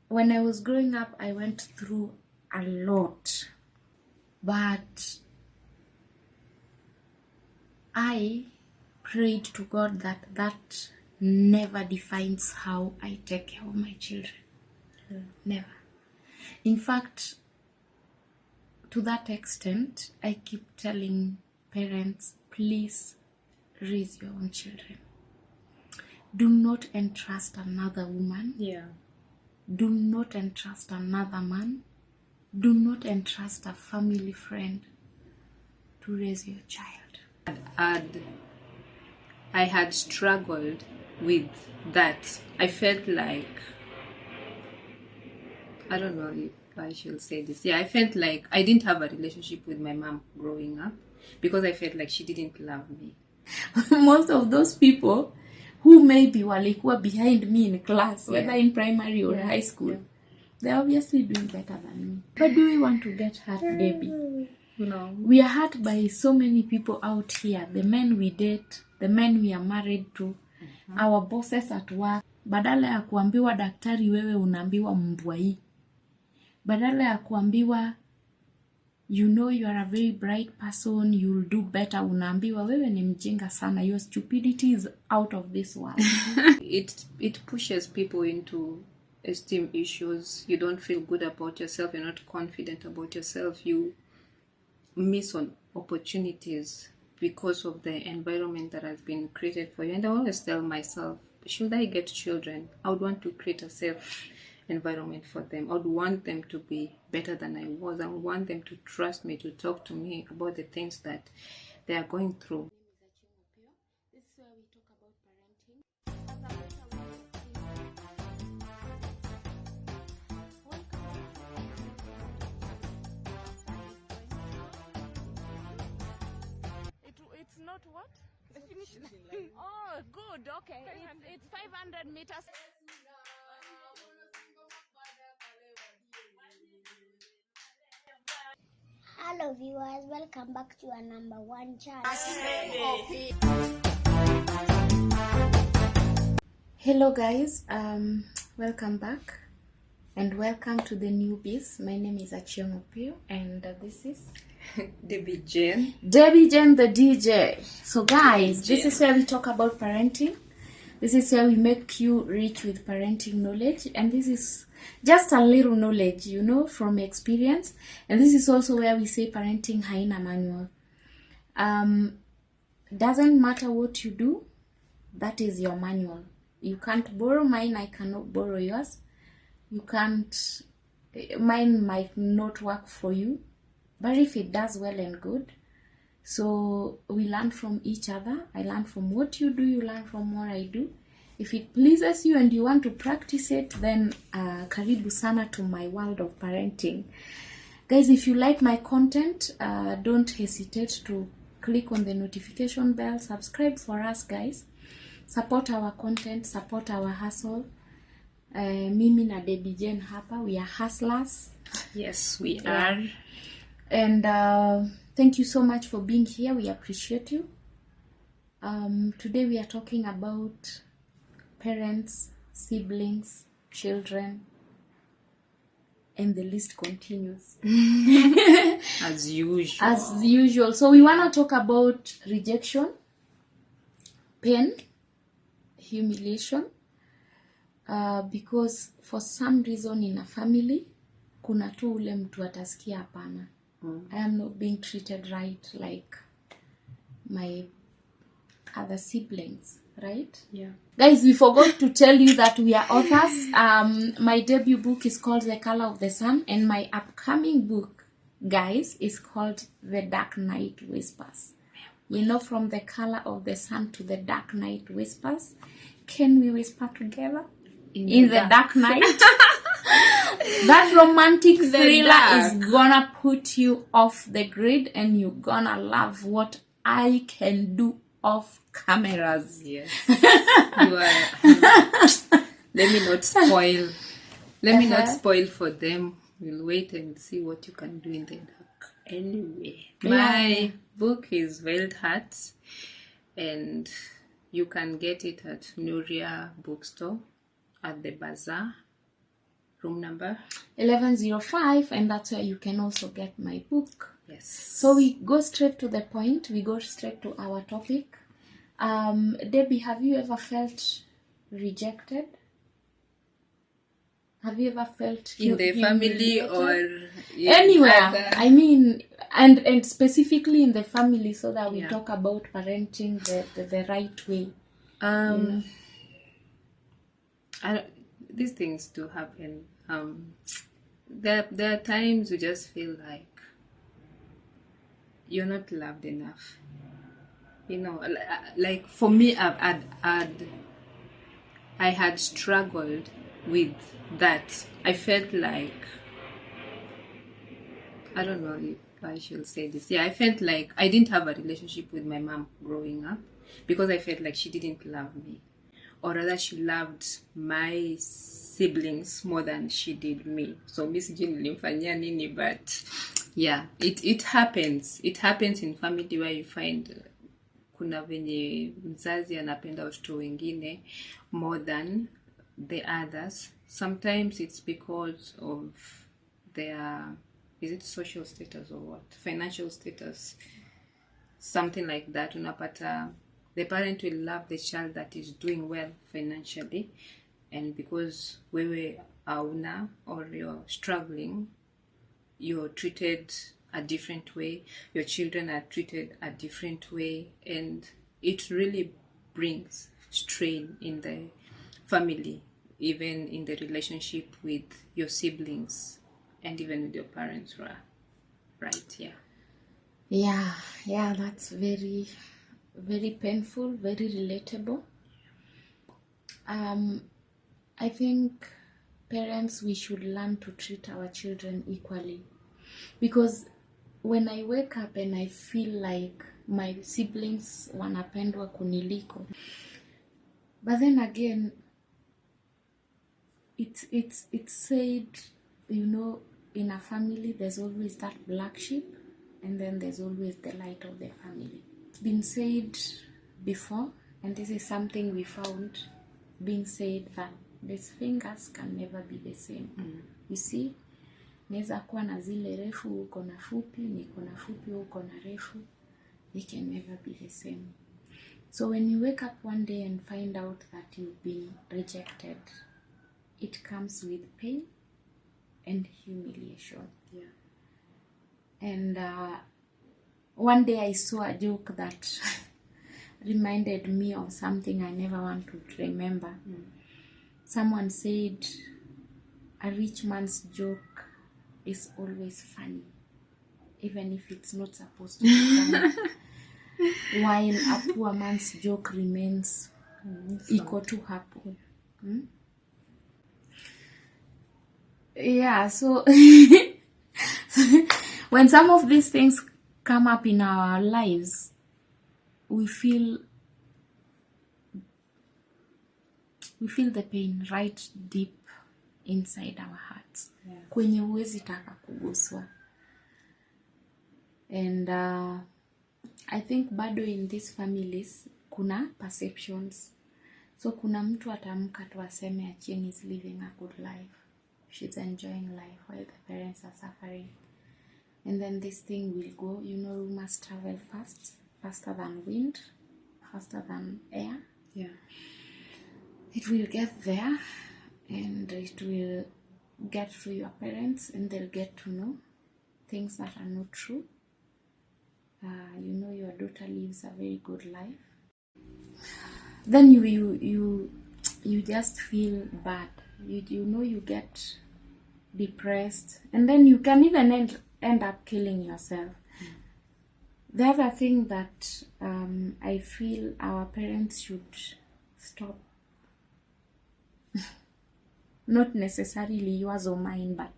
when I was growing up, I went through a lot, but I prayed to God that never defines how I take care of my children. Never. In fact, to that extent, I keep telling parents, please raise your own children. Do not entrust another woman. Yeah. Do not entrust another man. Do not entrust a family friend to raise your child. I had struggled with that. I felt like, I don't know if I should say this. Yeah, I felt like I didn't have a relationship with my mom growing up because I felt like she didn't love me. Most of those people who maybe walikuwa behind me in class, whether in primary or high school, they're obviously doing better than me. But do we want to get hurt, baby? No. We are hurt by so many people out here. The men we date, the men we are married to, our bosses at work. Badala ya kuambiwa daktari wewe unaambiwa mbwa hii. Badala ya kuambiwa you know you are a very bright person, you'll do better, unaambiwa wewe ni mjinga sana, your stupidity is out of this world. It pushes people into esteem issues. You don't feel good about yourself, you're not confident about yourself, you miss on opportunities because of the environment that has been created for you. And I always tell myself, should I get children, I would want to create a safe environment for them. I would want them to be better than I was. I would want them to trust me, to talk to me about the things that they are going through. This is where we talk about parenting. It's not what? The finish line. Oh, good. Okay. It's 500 meters. Hello viewers, welcome back to our number one channel. Hello guys, welcome back and welcome to the newbies. My name is Achieng Opio and this is Debbie Jane the DJ. So guys, this is where we talk about parenting. This is where we make you rich with parenting knowledge, and this is just a little knowledge, you know, from experience. And this is also where we say parenting haina manual. Doesn't matter what you do, that is your manual. You can't borrow mine, I cannot borrow yours. You can't, mine might not work for you, but if it does, well and good. So we learn from each other. I learn from what you do, you learn from what I do. If it pleases you and you want to practice it, then karibu sana to my world of parenting. Guys, if you like my content, don't hesitate to click on the notification bell, subscribe for us guys. Support our content, support our hustle. Mimi na Debbie Jane hapa, we are hustlers. Yes, we are. And thank you so much for being here. We appreciate you. Today we are talking about parents, siblings, children, and the list continues. As usual. As usual. So we want to talk about rejection, pain, humiliation, because for some reason in a family, kuna tu ule mtu atasikia hapana. I am not being treated right like my other siblings, right? Yeah. Guys, we forgot to tell you that we are authors. My debut book is called The Color of the Sun, and my upcoming book, guys, is called The Dark Night Whispers. You know, from the color of the sun to the dark night whispers. Can we whisper together? In the dark night? That romantic thriller is gonna put you off the grid, and you're gonna love what I can do off cameras. Yes. You are. Let me not spoil. Let me not spoil for them. We'll wait and see what you can do in the dark. Anyway, my book is Veiled Hearts, and you can get it at Nuria Bookstore, at the Bazaar, room number 1105, and that's where you can also get my book. Yes. So we go straight to the point. We go straight to our topic. Debbie, have you ever felt rejected? Have you ever felt in the family humiliated? or Anywhere? other? I mean, and specifically in the family, so that we Yeah. talk about parenting the right way. These things do happen. There are times you just feel like you're not loved enough. Like for me, I had struggled with that. I felt like, I don't know if I should say this. Yeah, I felt like I didn't have a relationship with my mom growing up because I felt like she didn't love me, or rather she loved my siblings more than she did me. So Miss Jean nilimfanyia nini, but yeah, it happens. It happens in family where you find kuna venye mzazi anapenda watoto wengine more than the others. Sometimes it's because of their, is it social status or what? Financial status. Something like that. Unapata the parent will love the child that is doing well financially, and because wewe hauna or you're struggling, you're treated a different way, your children are treated a different way, and it really brings strain in the family, even in the relationship with your siblings and even with your parents, right? Yeah, that's very, very painful, very relatable. I think parents, we should learn to treat our children equally, because when I wake up and I feel like my siblings wanapendwa kuniliko, but then again, it's said, in a family there's always that black sheep, and then there's always the light of the family. It's been said before, and this is something we found being said, that these fingers can never be the same. You see, naweza kuwa na zile refu, uko na fupi, niko na fupi, uko na refu. They can never be the same. So when you wake up one day and find out that you've been rejected, it comes with pain and humiliation. Yeah. And one day I saw a joke that reminded me of something I never want to remember. Someone said, a rich man's joke is always funny, even if it's not supposed to be funny. While a poor man's joke remains equal to happy. Yeah, so when some of these things come up in our lives, we feel the pain right deep inside our hearts. Yeah. Kwenye huwezi taka kuguswa. And I think bado in these families kuna perceptions. So kuna mtu atamka tu aseme Achieng is living a good life. She's enjoying life while the parents are suffering. And then this thing will go, rumors travel faster than wind, faster than air. Yeah. It will get there, and it will get through your parents, and they'll get to know things that are not true. Your daughter lives a very good life. Then you just feel bad. You get depressed, and then you can even end up killing yourself. The other thing that I feel our parents should stop, not necessarily yours or mine, but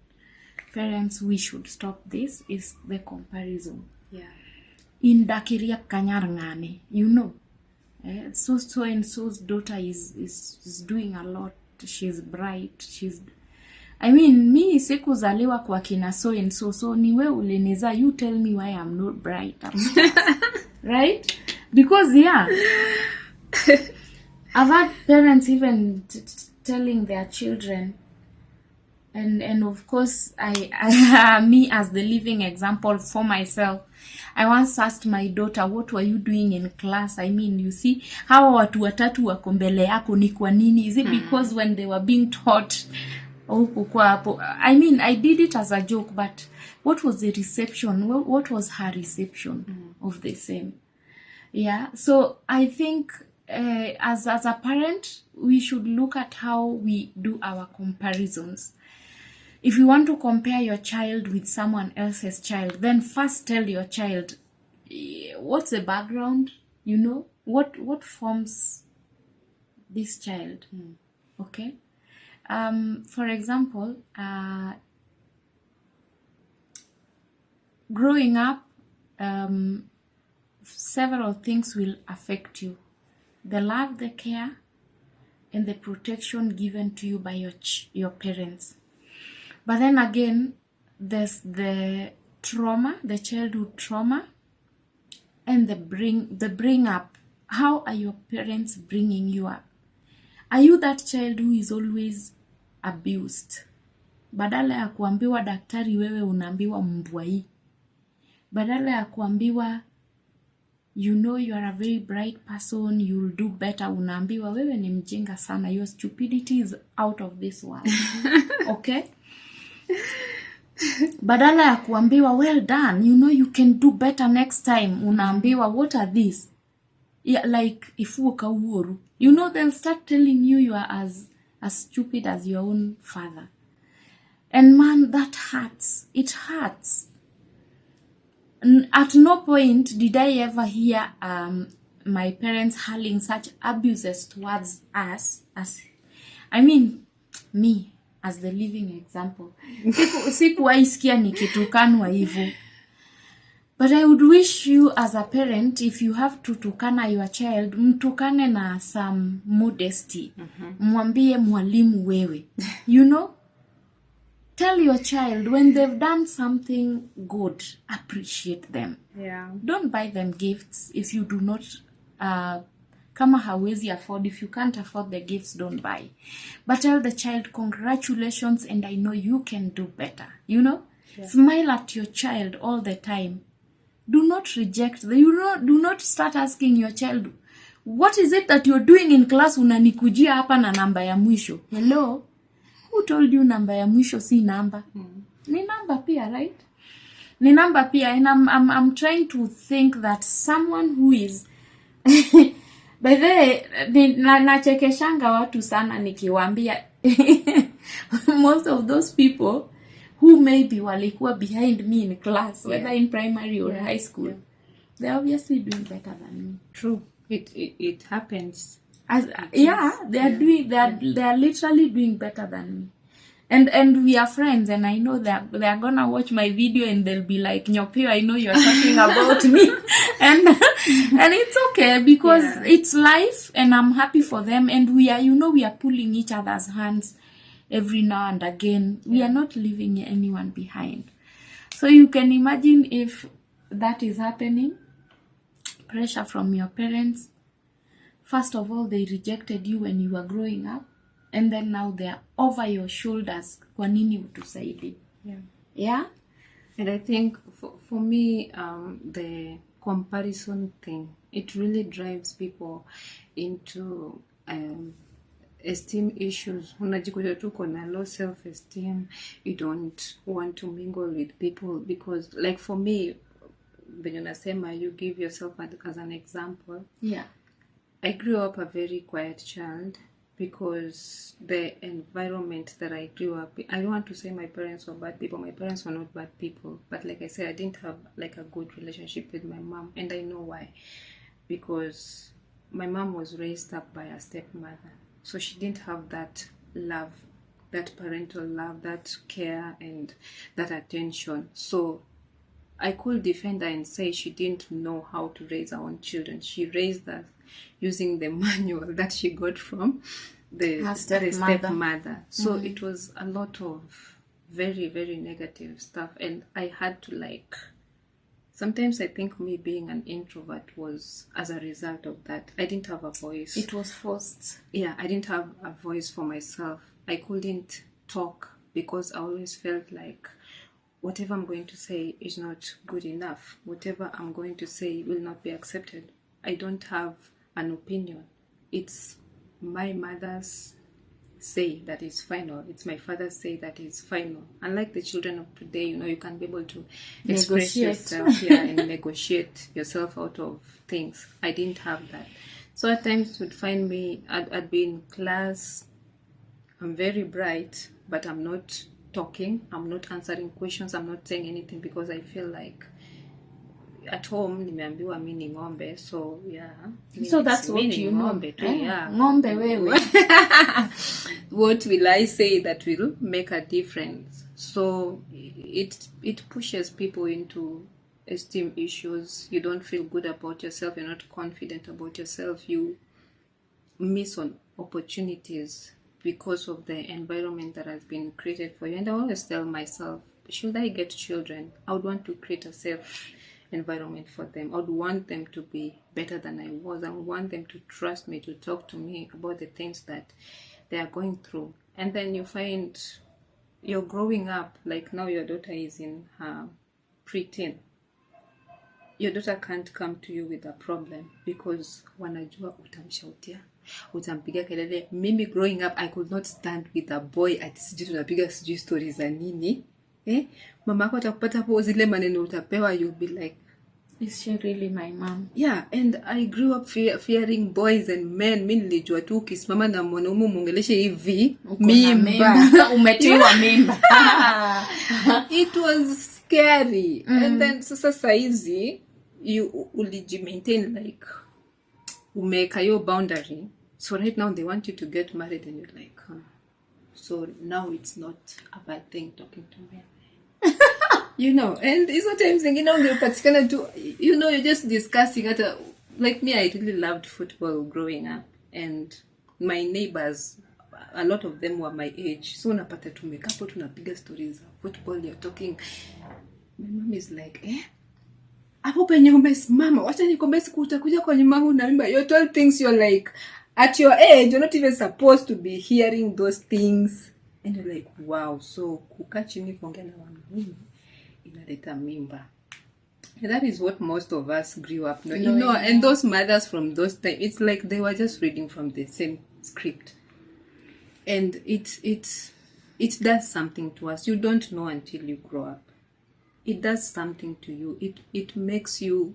parents, we should stop this, is the comparison. Yeah. In dakiria kanyar ngane, so and so's daughter is doing a lot. She's bright. Me sikuzaliwa kwa kina so and so niwe uliniza, you tell me why I'm not bright. Right? Because I've had parents even telling their children, And of course, I me as the living example for myself, I once asked my daughter, what were you doing in class? I mean, you see, hawa watu watatu wako mbele yako ni kwa nini? Is it because when they were being taught, I mean, I did it as a joke, but what was the reception? What was her reception of the same? Yeah, so I think as a parent, we should look at how we do our comparisons. If you want to compare your child with someone else's child, then first tell your child, what's the background, you know? What forms this child? Okay? For example, growing up, several things will affect you. The love, the care, and the protection given to you by your parents. But then again, there's the trauma, the childhood trauma, and the bring up. How are your parents bringing you up? Are you that child who is always abused? Badala ya kuambiwa daktari, wewe unaambiwa mbwa hii. Badala ya kuambiwa, you know you are a very bright person, you'll do better, unaambiwa wewe ni mjinga sana, your stupidity is out of this world. Okay? Badala ya kuambiwa, well done, you know you can do better next time, unaambiwa, what are these? Yeah, like ifuoka uoru. You know, they'll start telling you are as stupid as your own father. And man, that hurts. It hurts. At no point did I ever hear my parents hurling such abuses towards us. I mean, me as the living example. Sikuwahi sikia nikitukanwa hivyo. But I would wish you as a parent, if you have to tukana your child, mtukane na some modesty. Mwambie mwalimu wewe. You know? Tell your child when they've done something good, appreciate them. Yeah. Don't buy them gifts if you do not, kama hawezi afford. If you can't afford the gifts, don't buy. But tell the child, congratulations, and I know you can do better. You know? Yeah. Smile at your child all the time. Do not reject them. Do not start asking your child, what is it that you're doing in class? Unanikujia hapa na namba ya mwisho. Hello? Who told you namba ya mwisho si namba? Ni namba pia, right? Ni namba pia. And I'm trying to think that someone who is by the way, nachekeshanga watu sana nikiwaambia most of those people who maybe walikuwa behind me in class, whether in primary or high school, they're obviously doing better than me. True. It happens. They are literally doing better than me. And we are friends, and I know that they are gonna watch my video and they'll be like, Nyopio, I know you're talking about me. And it's okay, because it's life, and I'm happy for them, and we are pulling each other's hands every now and again. We are not leaving anyone behind. So you can imagine if that is happening, pressure from your parents. First of all, they rejected you when you were growing up, and then now they are over your shoulders. Kwa nini utusaidie? Yeah? And I think for me, the comparison thing, it really drives people into esteem issues. Unajikuta tu kuna low self-esteem. You don't want to mingle with people because, like for me, when you give yourself as an example. Yeah. I grew up a very quiet child because the environment that I grew up in, I don't want to say my parents were bad people. My parents were not bad people. But like I said, I didn't have like a good relationship with my mom. And I know why. Because my mom was raised up by a stepmother. So she didn't have that love, that parental love, that care and that attention. So I could defend her and say she didn't know how to raise her own children. She raised us using the manual that she got from the stepmother. So it was a lot of very, very negative stuff. And I had to sometimes I think me being an introvert was as a result of that. I didn't have a voice. It was forced. Yeah, I didn't have a voice for myself. I couldn't talk because I always felt like whatever I'm going to say is not good enough. Whatever I'm going to say will not be accepted. I don't have an opinion. It's my mother's say that is final. It's my father's say that is final. Unlike the children of today, you can be able to express yourself and negotiate yourself out of things. I didn't have that. So at times you'd find me, I'd be in class, I'm very bright, but I'm not talking, I'm not answering questions, I'm not saying anything because I feel like at home nimeambiwa mi ni ng'ombe, so yeah. So that's what you know. Yeah. Ng'ombe wewe. What will I say that will make a difference? So it pushes people into esteem issues. You don't feel good about yourself, you're not confident about yourself, you miss on opportunities because of the environment that has been created for you. And I always tell myself, should I get children, I would want to create a safe environment for them. I would want them to be better than I was. I would want them to trust me, to talk to me about the things that they are going through. And then you find you're growing up, like now your daughter is in her preteen. Your daughter can't come to you with a problem because wanajua utamshautia, utampiga kelele. Mimi growing up, I could not stand with a boy at sijui tunapiga sijui stories za nini. Mama yako atakupata hapo zile maneno utapewa, you'll be like, is she really my mom? Yeah, and I grew up fearing boys and men. Mimi nilijua tu ukisimama na mwanaume muongeleshe hivi, mimba. Umetiwa mimba. It was scary. And then sasa saizi you maintain like umeka your boundary. So right now they want you to get married and you're like, so now it's not a bad thing talking to men. And sometimes ungepatikana tu, you're just discussing like me, I really loved football growing up, and my neighbors, a lot of them were my age, so unapata tumeka hapo tunapiga stories of football, you're talking. My mom is like, hapo penye umesimama, wacha nikwambie siku utakuja kwa nyuma yangu na mimba. You're told things you're like, at your age you're not even supposed to be hearing those things, and you're like, wow. So kukaa chini kuongea na wanaume inaleta mimba. And that is what most of us grew up knowing. And those mothers from those times, it's like they were just reading from the same script. And it does something to us. You don't know until you grow up. It does something to you. It makes you,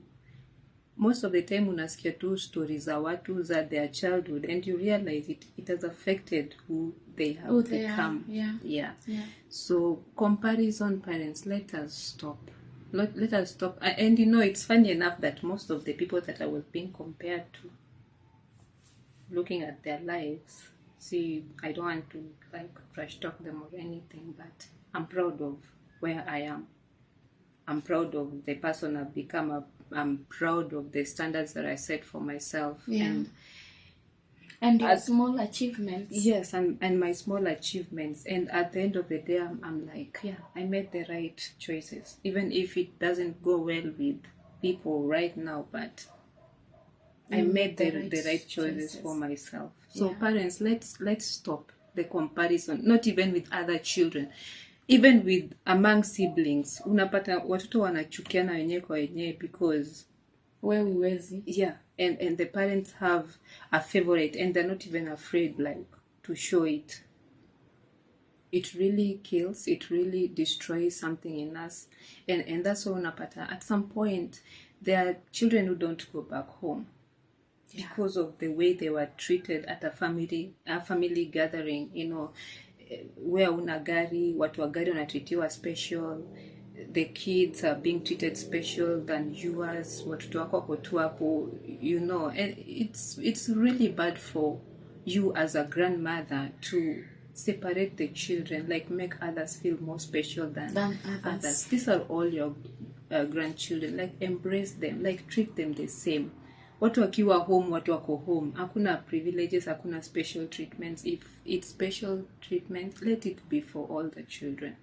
most of the time unasikia tu stories za watu za their childhood, and you realize it has affected who they have become. Yeah. So comparison, parents, let us stop. Let us stop. And it's funny enough that most of the people that I was being compared to, looking at their lives, see, I don't want to like trash talk them or anything, but I'm proud of where I am. I'm proud of the person I've become. I'm proud of the standards that I set for myself. And your small achievements. Yes, and my small achievements. And at the end of the day, I'm like, yeah, I made the right choices. Even if it doesn't go well with people right now, but I made the right choices for myself. So parents, let's stop the comparison. Not even with other children. Even with among siblings. Unapata watoto wanachukiana wenyewe kwa wenyewe because wewe uwezi. Yeah. And the parents have a favorite and they're not even afraid like to show it. It really kills, it really destroys something in us. And that's why unapata at some point there are children who don't go back home because of the way they were treated at a family gathering, where una gari, watu wa gari wanatreatiwa special. The kids are being treated special than yours. Watoto wako wako tu hapo, and it's really bad for you as a grandmother to separate the children, like make others feel more special than others. These are all your grandchildren. Like embrace them, like treat them the same. Watu wakiwa home, watu wako home. Hakuna privileges, hakuna special treatments. If it's special treatment, let it be for all the children.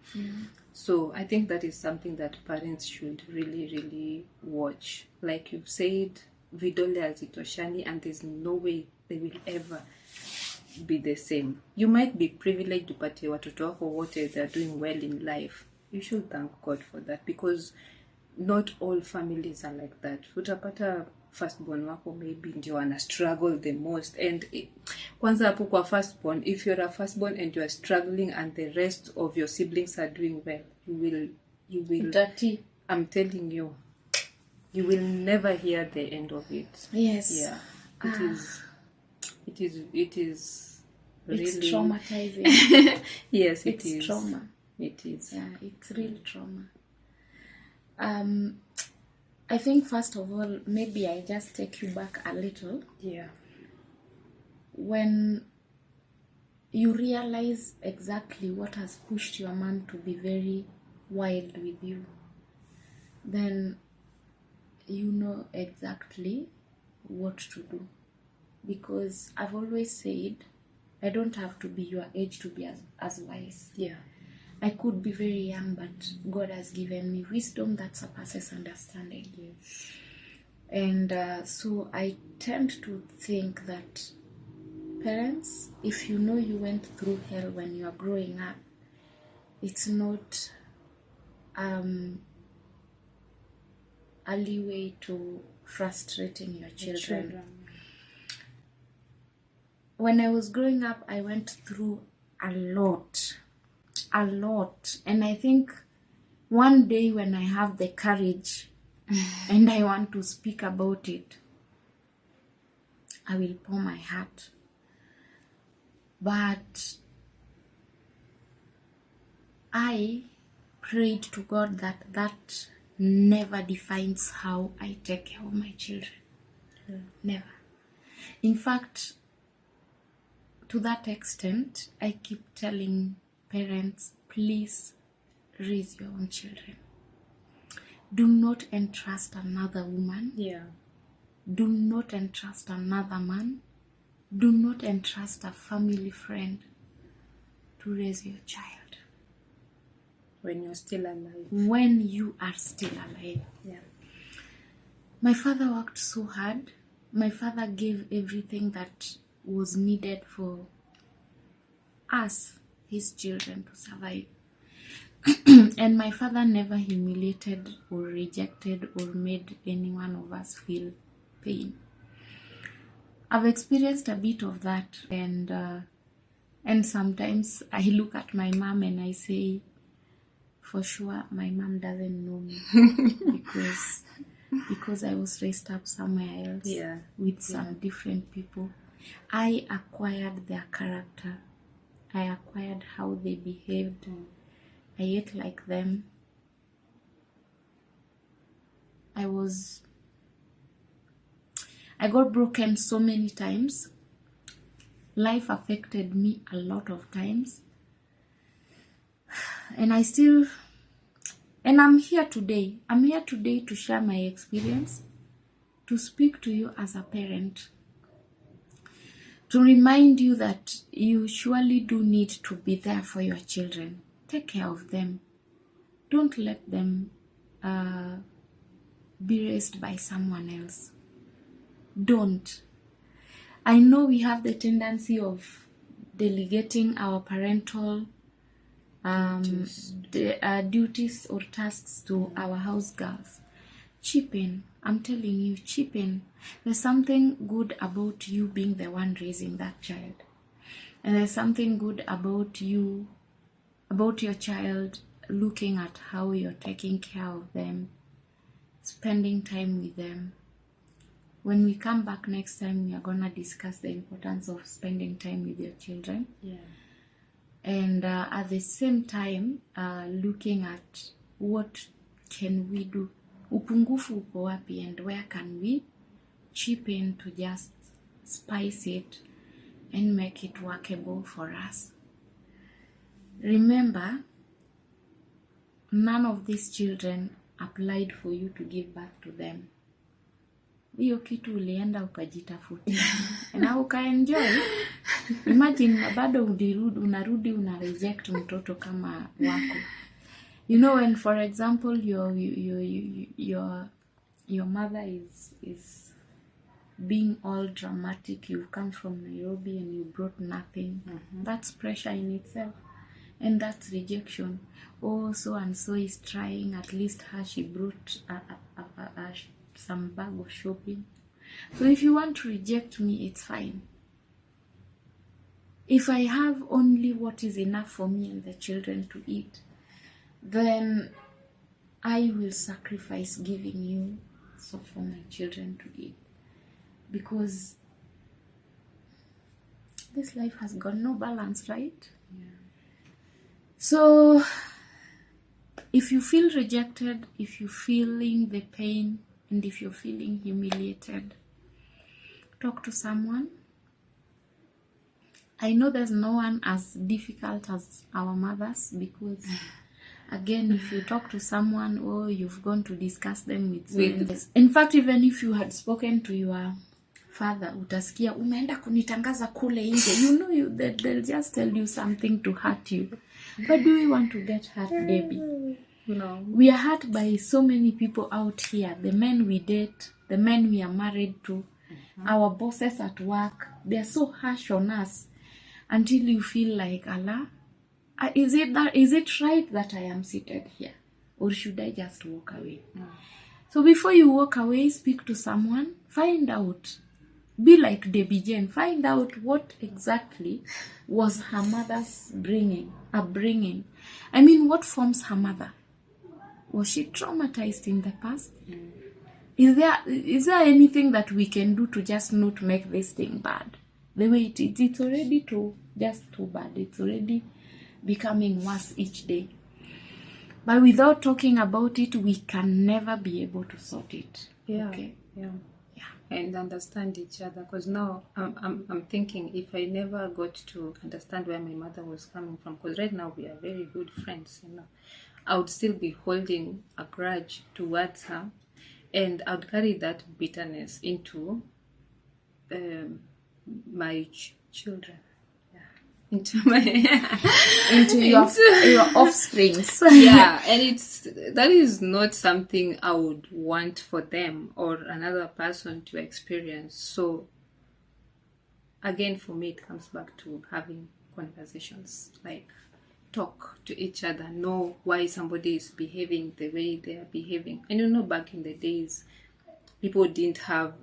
So I think that is something that parents should really, really watch. Like you said, vidole hazitoshani, and there's no way they will ever be the same. You might be privileged upate watoto wako wote they're doing well in life. You should thank God for that, because not all families are like that. Utapata firstborn wako maybe ndio wana struggle the most, and kwanza hapo kwa firstborn, if you're a firstborn and you are struggling and the rest of your siblings are doing well, you will Dirty. I'm telling you, you will never hear the end of it. Yes. Yeah. It is really It's traumatizing. yes, It's it is. trauma. It is. Yeah, it's really trauma. I think first of all, maybe I just take you back a little. Yeah. When you realize exactly what has pushed your mom to be very wild with you, then you know exactly what to do. Because I've always said, I don't have to be your age to be as wise. Yeah. I could be very young, but God has given me wisdom that surpasses understanding. Yes. And so I tend to think that parents, if you know you went through hell when you are growing up, it's not a leeway to frustrating your children. When I was growing up, I went through a lot. And I think one day when I have the courage and I want to speak about it, I will pour my heart. But I prayed to God that never defines how I take care of my children. Never. In fact, to that extent, I keep telling parents, please raise your own children. Do not entrust another woman. Yeah. Do not entrust another man. Do not entrust a family friend to raise your child. When you're still alive. When you are still alive. Yeah. My father worked so hard. My father gave everything that was needed for us, his children, to survive. And my father never humiliated or rejected or made any one of us feel pain. I've experienced a bit of that, and sometimes I look at my mom and I say, for sure my mom doesn't know me because I was raised up somewhere else. Yeah. With some different people. I acquired their character. I acquired how they behaved. I ate like them. I got broken so many times. Life affected me a lot of times. And I'm here today. I'm here today to share my experience, to speak to you as a parent, to remind you that you surely do need to be there for your children. Take care of them. Don't let them be raised by someone else. Don't. I know we have the tendency of delegating our parental duties or tasks to our house girls. Chip in. I'm telling you, chip in. There's something good about you being the one raising that child. And there's something good about you, about your child, looking at how you're taking care of them, spending time with them. When we come back next time, we are going to discuss the importance of spending time with your children. Yeah. And at the same time, looking at what can we do. Upungufu uko wapi, and where can we chip in to just spice it and make it workable for us. Remember, none of these children applied for you to give back to them. Hiyo kitu ulienda ukajitafutia na ukaenjoy. Imagine bado unarudi una reject mtoto kama wako. You know, when for example your mother is being all dramatic. You come from Nairobi and you brought nothing. That's pressure in itself, and that's rejection. Oh, so and so is trying. At least her, she brought some bag of shopping. So if you want to reject me, it's fine. If I have only what is enough for me and the children to eat, then I will sacrifice giving you so for my children to eat, because this life has got no balance, right? Yeah. So if you feel rejected, if you're feeling the pain, and if you're feeling humiliated, talk to someone. I know there's no one as difficult as our mothers, because again, if you talk to someone, or you've gone to discuss them with friends. In fact, even if you had spoken to your father, utasikia umeenda kunitangaza kule nje, you know they'll just tell you something to hurt you. But do we want to get hurt, Debbie? No. We are hurt by so many people out here. The men we date, the men we are married to, our bosses at work, they're so harsh on us, until you feel like, Allah, is it right that I am seated here, or should I just walk away? So before you walk away, speak to someone, find out. Be like Debbie Jane, find out what exactly was her mother's upbringing. I mean, what forms her mother? Was she traumatized in the past? Is there anything that we can do to just not make this thing bad? The way it is, it's already too bad. It's already becoming worse each day. But without talking about it, we can never be able to sort it. Yeah. Okay? Yeah. And understand each other, because now I'm thinking, if I never got to understand where my mother was coming from, because right now we are very good friends, I would still be holding a grudge towards her, and I would carry that bitterness into my children, into my Into your offsprings. yeah, and that is not something I would want for them or another person to experience. So again, for me, it comes back to having conversations, like talk to each other, know why somebody is behaving the way they are behaving. And back in the days, people didn't have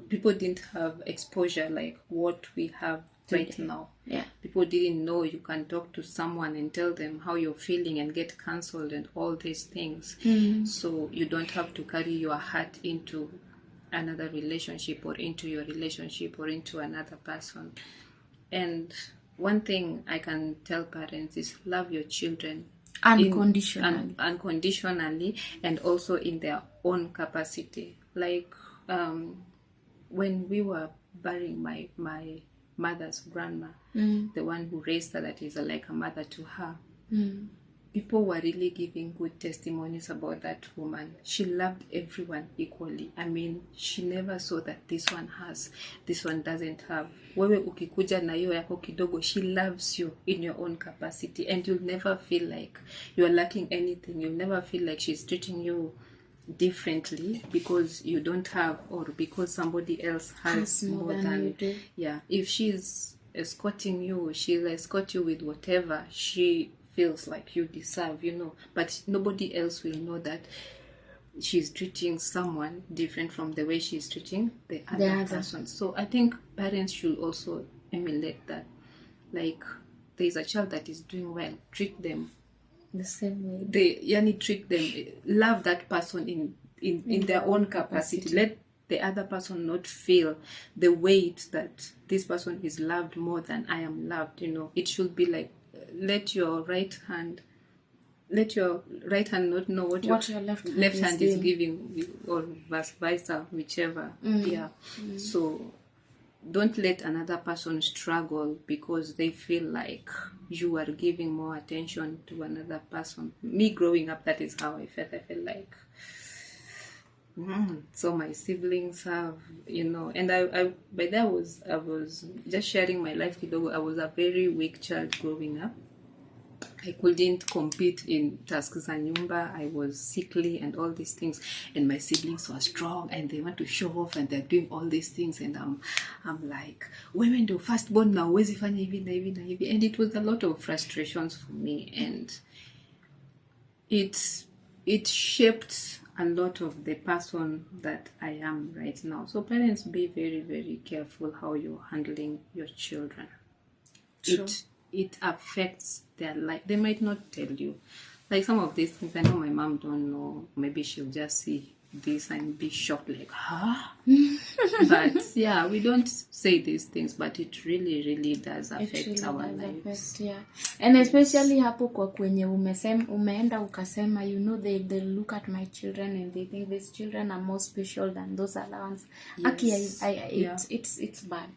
exposure like what we have right now. Yeah. People didn't know you can talk to someone and tell them how you're feeling and get cancelled and all these things. So you don't have to carry your heart into another relationship, or into your relationship, or into another person. And one thing I can tell parents is love your children Unconditionally. unconditionally, and also in their own capacity. Like when we were burying my mother's grandma, the one who raised her, that is like a mother to her, people were really giving good testimonies about that woman. She loved everyone equally. I mean, she never saw that this one has, this one doesn't have. Wewe ukikuja na hiyo yako kidogo, she loves you in your own capacity, and you'll never feel like you're lacking anything. You'll never feel like she's treating you differently because you don't have, or because somebody else has more than you do. Yeah, if she's escorting you, she'll escort you with whatever she feels like you deserve, but nobody else will know that she's treating someone different from the way she's treating the other person. So I think parents should also emulate that. Like, there's a child that is doing well, treat them The same way. Treat them, love that person in their own capacity. Let the other person not feel the weight that this person is loved more than I am loved. It should be like, let your right hand not know what your left hand is giving, or vice versa, whichever. So don't let another person struggle because they feel like you are giving more attention to another person. Me growing up, that is how I felt. I felt like, so my siblings have, and I by that I was just sharing my life kidogo. I was a very weak child growing up. I couldn't compete in tasks za nyumba. I was sickly and all these things. And my siblings were strong and they want to show off and they're doing all these things. And I'm like, women do firstborn now, huwezi fanya hivi na hivi na hivi. And it was a lot of frustrations for me. And it shaped a lot of the person that I am right now. So parents, be very, very careful how you're handling your children. True. It affects their life. They might not tell you. Like some of these things, I know my mom don't know. Maybe she'll just see this and be shocked, like, huh? But yeah, we don't say these things, but it really, really does affect really our does lives. affect, yeah. And especially hapo kwa kwenye umeenda ukasema, you know, they look at my children and they think these children are more special than those other ones. Yes. It's bad.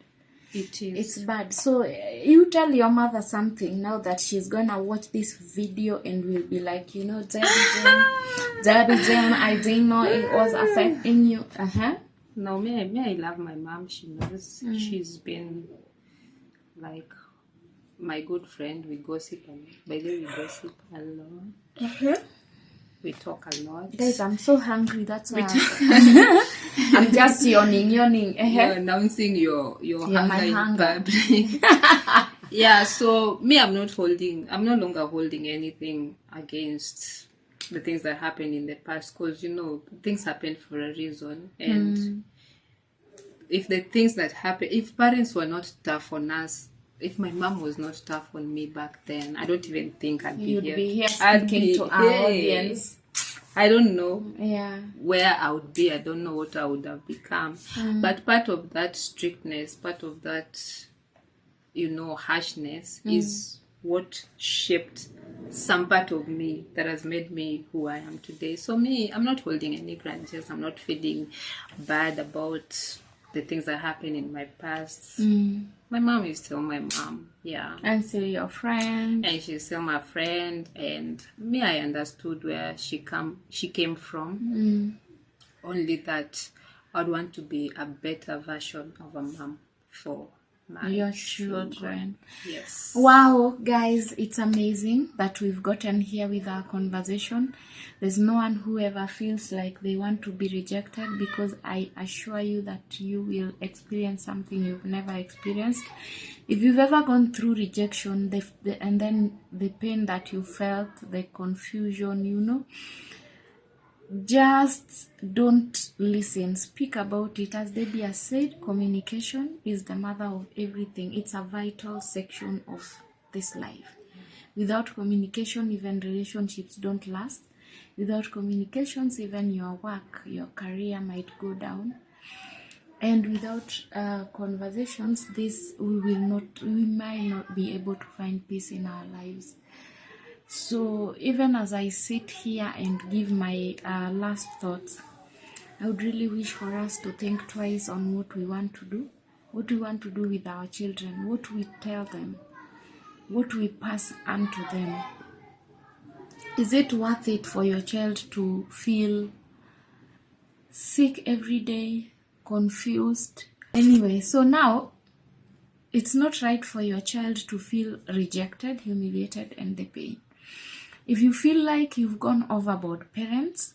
It is. It's bad. So you tell your mother something now that she's gonna watch this video and will be like, you know, Daddy Jen, I didn't know it was affecting you. No, me, I love my mom. She knows. She's been like my good friend. We gossip a lot. By the way, we gossip a lot. We talk a lot. Guys, I'm so hungry. That's why I'm just yawning. You're announcing your hunger in public. Yeah, so me, I'm no longer holding anything against the things that happened in the past, because, you know, things happen for a reason. And if the things that happen, if parents were not tough on us, if my mom was not tough on me back then, I don't even think I'd be here. You'd be here speaking to our audience. I don't know where I would be. I don't know what I would have become. But part of that strictness, part of that, you know, harshness is what shaped some part of me that has made me who I am today. So me, I'm not holding any grudges. I'm not feeling bad about the things that happened in my past. My mom is still my mom, and still your friend, and she's still my friend. And me, I understood where she came from. Only that I'd want to be a better version of a mom for your children. Yes. Wow, guys, it's amazing that we've gotten here with our conversation. There's no one who ever feels like they want to be rejected, because I assure you that you will experience something you've never experienced. If you've ever gone through rejection, and then the pain that you felt, the confusion, you know, just don't listen. Speak about it. As Debbie has said, communication is the mother of everything. It's a vital section of this life. Without communication, even relationships don't last. Without communications, even your work, your career might go down. And without conversations, we might not be able to find peace in our lives. So even as I sit here and give my last thoughts, I would really wish for us to think twice on what we want to do with our children, what we tell them, what we pass on to them. Is it worth it for your child to feel sick every day, confused? Anyway, so now it's not right for your child to feel rejected, humiliated, and the pain. If you feel like you've gone overboard, parents,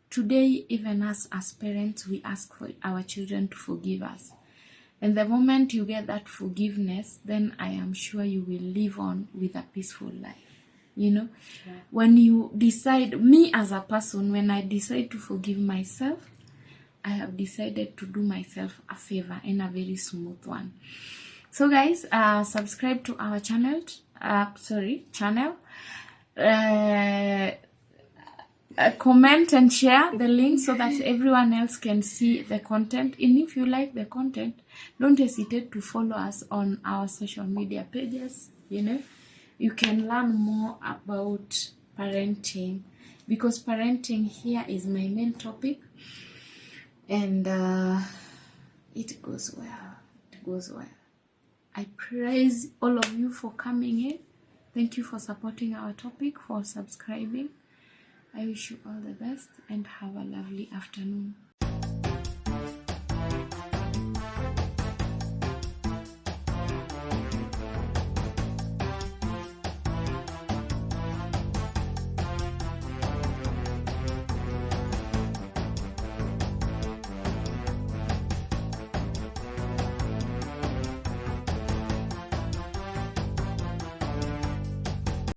today, even us as parents, we ask for our children to forgive us. And the moment you get that forgiveness, then I am sure you will live on with a peaceful life. You know, when you decide, me as a person, when I decide to forgive myself, I have decided to do myself a favor, and a very smooth one. So guys, subscribe to our channel. Comment and share the link so that everyone else can see the content. And if you like the content, don't hesitate to follow us on our social media pages. You know, you can learn more about parenting, because parenting here is my main topic, and it goes well. I praise all of you for coming in. Thank you for supporting our topic, for subscribing. I wish you all the best and have a lovely afternoon.